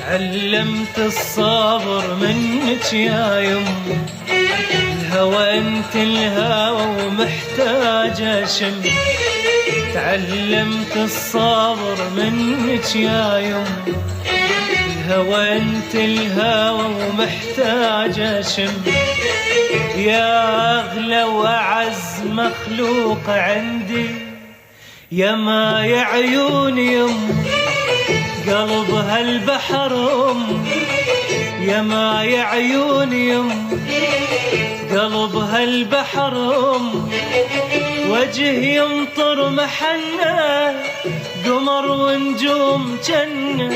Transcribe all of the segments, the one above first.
تعلمت الصبر منك يا يم، الهوى انت الهوى ومحتاج اشم. تعلمت الصبر منك يا يم، الهوى انت الهوى ومحتاج اشم. يا اغلى واعز مخلوق عندي، يا ما يا عيون يم قلب هالبحر يا ما يا عيون يم قلب هالبحر وجه ينطر محنة قمر ونجوم جنة.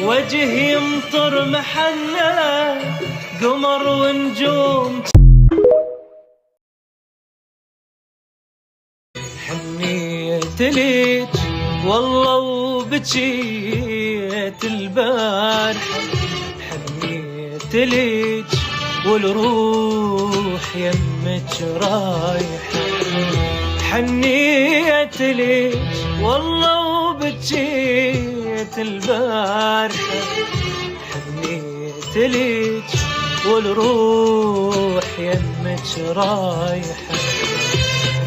وجه ينطر محنة قمر ونجوم. حنيت ليك والله وبجيت البارحة، حنيت ليك والروح يمك رايحة. حنيت ليك والله وبجيت البارحة، حنيت ليك والروح يمك رايحة.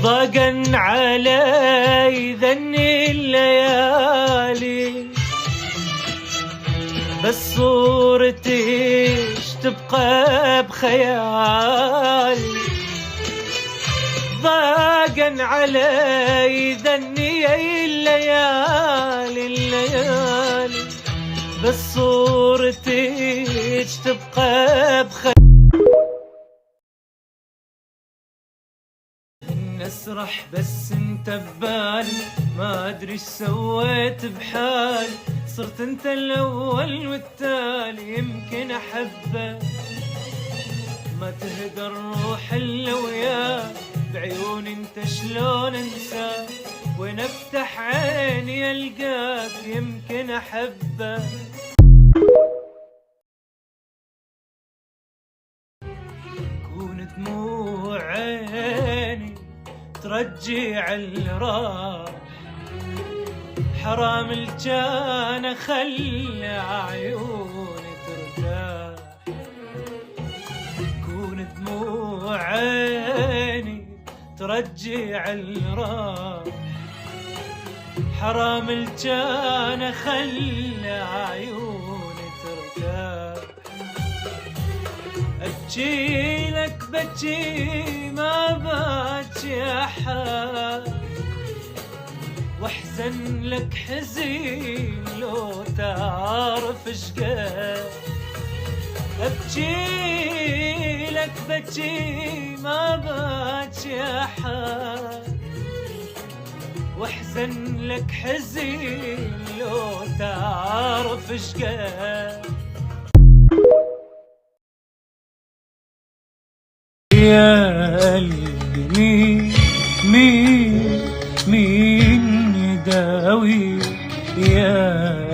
ضاقن علي ذني الليالي، بس صورتيش تبقى بخيالي. ضاقن علي ذني الليالي، بس صورتيش تبقى بخيالي. اسرح بس انت ببالي، ما ادري ايش سويت بحالي. صرت انت الاول والتالي، يمكن احبك ما تهدى الروح الا وياك. بعيوني انت شلون انساك، وين افتح عيني القاك، يمكن احبك. كون دموع عيني ترجع الراح، حرام الجانة خلى عيوني ترتاح. كون دموع عيني ترجع الراح، حرام الجانة خلى عيوني ترتاح. أبجي لك بجي ما باجي أحد، واحزن لك حزين لو تعرف شقد. أبجي لك بجي ما باجي أحد، واحزن لك حزين لو تعرف شقد. يا قلبي مين يداوي، يا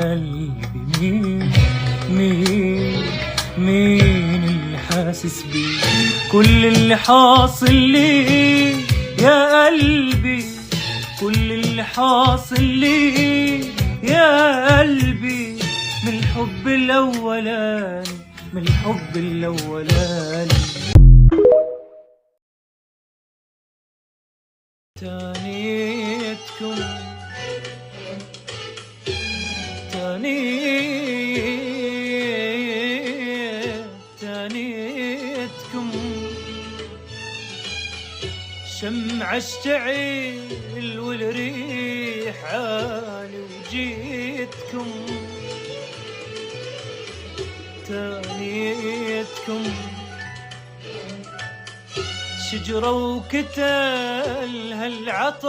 قلبي مين اللي حاسس بيه كل اللي حاصل لي. يا قلبي كل اللي حاصل لي، يا قلبي من الحب الأولاني، من الحب الأولاني. تانيتكم تانيتكم شمعة اشتعل والريح عالي، وجيتكم تانيتكم شجرة وكتل هالعطش.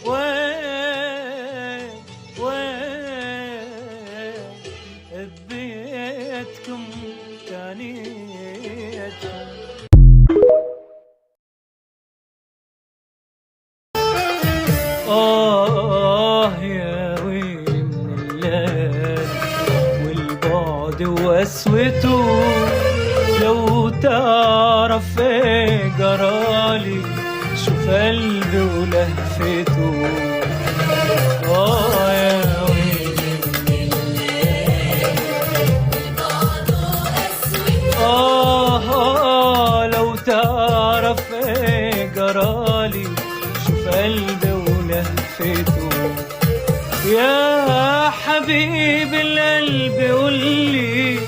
وين ببيتكم تانيتكم. يا ويلي من الليل والبعد وقسوته، لو تعرف ايه جرالي شوف قلبي ولهفته. يا ويلي يا حبيب القلب قولي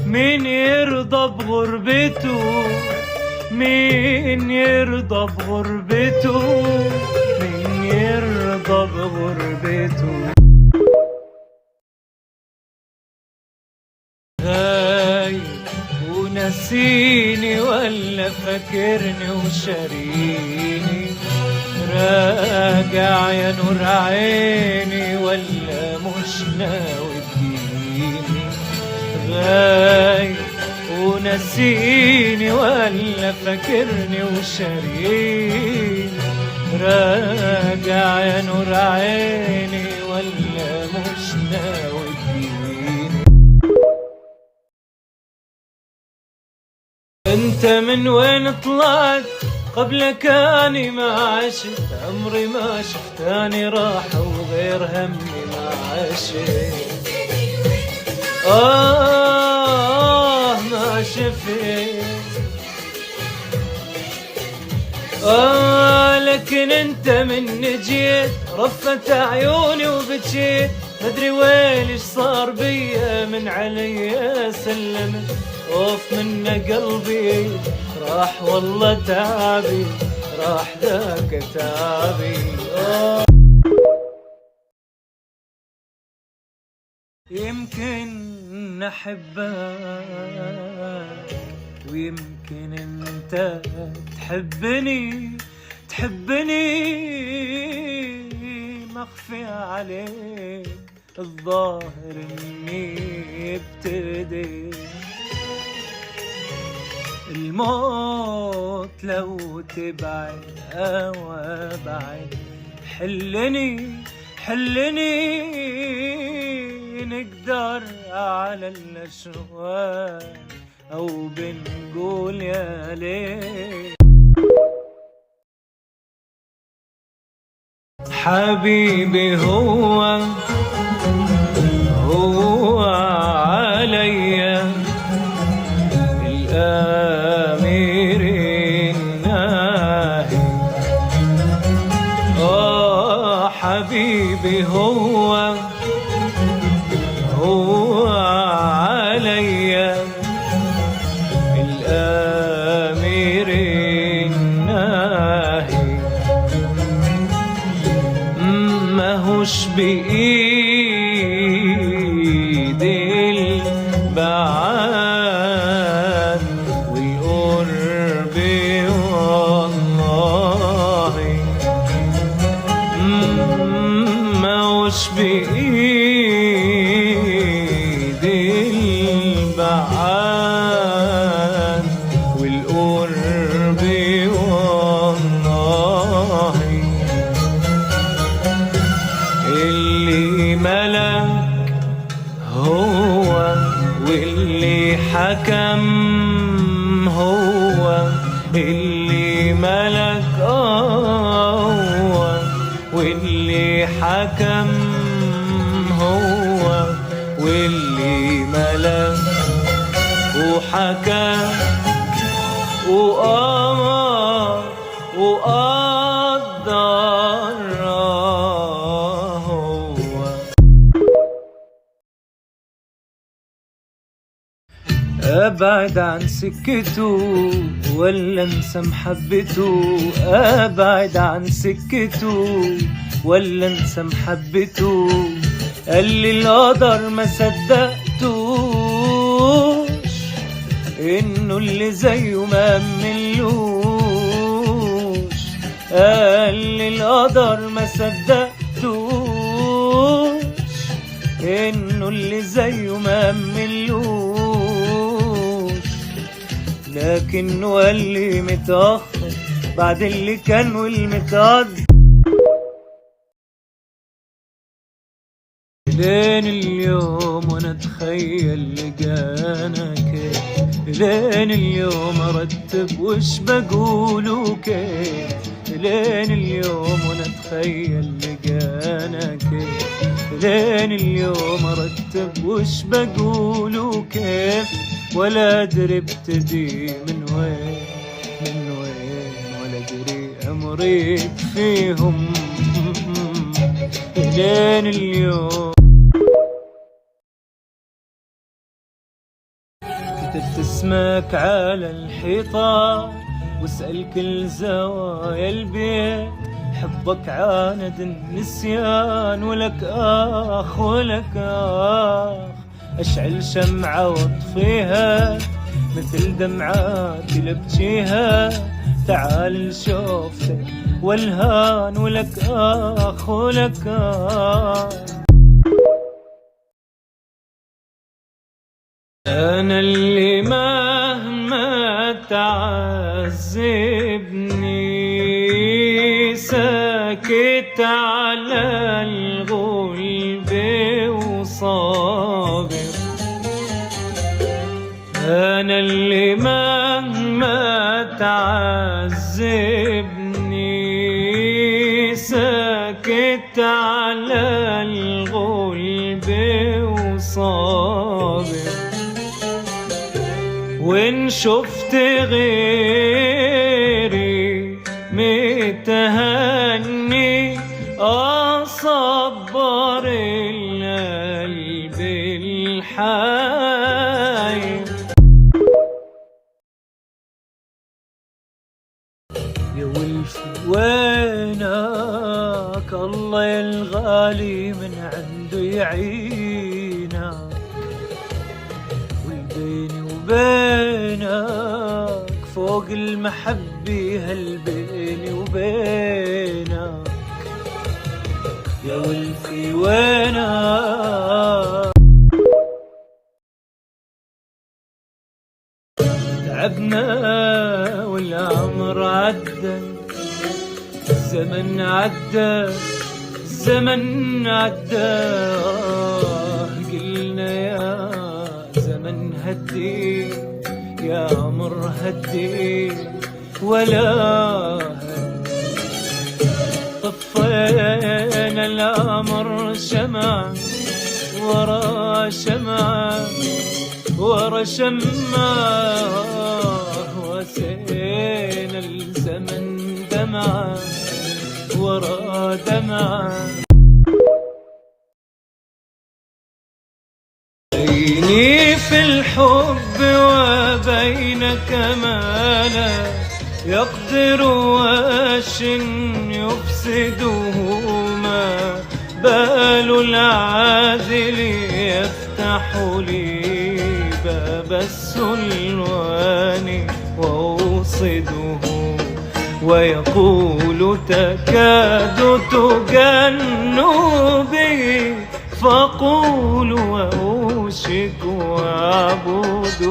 مين يرضى بغربته، مين يرضى بغربته، مين يرضى بغربته. غايب ونسيني ولا فاكرني وشاريني، راجع يا نور عيني ولا مش ناوي تجيني. غايب ونسيني ولا فاكرني وشاريني، راجع يا نور عيني ولا مش ناوي تجيني. انت من وين طلعت قبلك اني ما عشت، عمري ما شفتاني راحة وغير همي ما عشت. ما شفت لكن انت من جيت رفت عيوني وبجيت، مدري وين ايش صار بيا من عليا سلمت. خوف من قلبي راح والله تعبي، راح ذاك تعبي. يمكن أحبك ويمكن أنت تحبني، مخفي عليك الظاهر إني ابتديت. الموت لو تبعد أو أبعد حلني نقدر على الأشواق أو بنقول يا ليل. حبيبي هو عليا الأمير الناهي. حبيبي هو عليا الأمير الناهي. ماهوش بإيد البعاد والقرب والله، ماهوش بإيد البعاد والقرب والله. اللي ملك هو واللي حكم هو، اللي ملك هو واللي حكم هو، واللي ملك وحكم وأمر وقدر هو. أبعد عن سكته ولا انسى محبته، أبعد عن سكته ولا انسى محبته. قال لي القدر ما صدقتوش انه اللي زيه ما أملوش. قال لي القدر ما صدقتوش انه اللي زيه ما أملوش. لكنه قال لي متأخر بعد اللي كان والمتقدر. لين اليوم وانا اتخيل لقانا كيف، لين اليوم ارتب وش بقول وكيف، لين اليوم وانا اتخيل لقانا كيف، لين اليوم ارتب وش بقول وكيف. ولا ادري ابتدي من وين ولا ادري امريك فيهم. لين اليوم. كتبت اسمك على الحيطان واسأل كل زوايا البيت، حبك عاند النسيان ولك آخ ولك آخ. أشعل شمعة واطفيها مثل دمعاتي لبجيها، تعال شوفتك والهان ولك آخ ولك آخ. أنا اللي مهما تعذبني ساكت على الغلب وصابر. أنا اللي مهما تعذبني ساكت على الغلب وصابر. وإن شفت غيري متهني أصبر القلب الحي. يا ولفي وينك الله يا الغالي من عنده يعينك، والبيني وبينك فوق المحبة هالبيني وبينك. يا ولفي وينك تعبنا والعمر عدى، الزمن عدى الزمن عدى. قلنا يا زمن هدي يا عمر هدي ولا طفينا الأمر شمع ورا شمع ورا شمع، وسينا الزمن دمع ورا دمع. بيني في الحب وبينك ما لا يقدر وش يفسدهما، بال العادل يفتح لي باب السلوان وأوصده، ويقول تكاد تجن به، فقول وأوشك وأعبد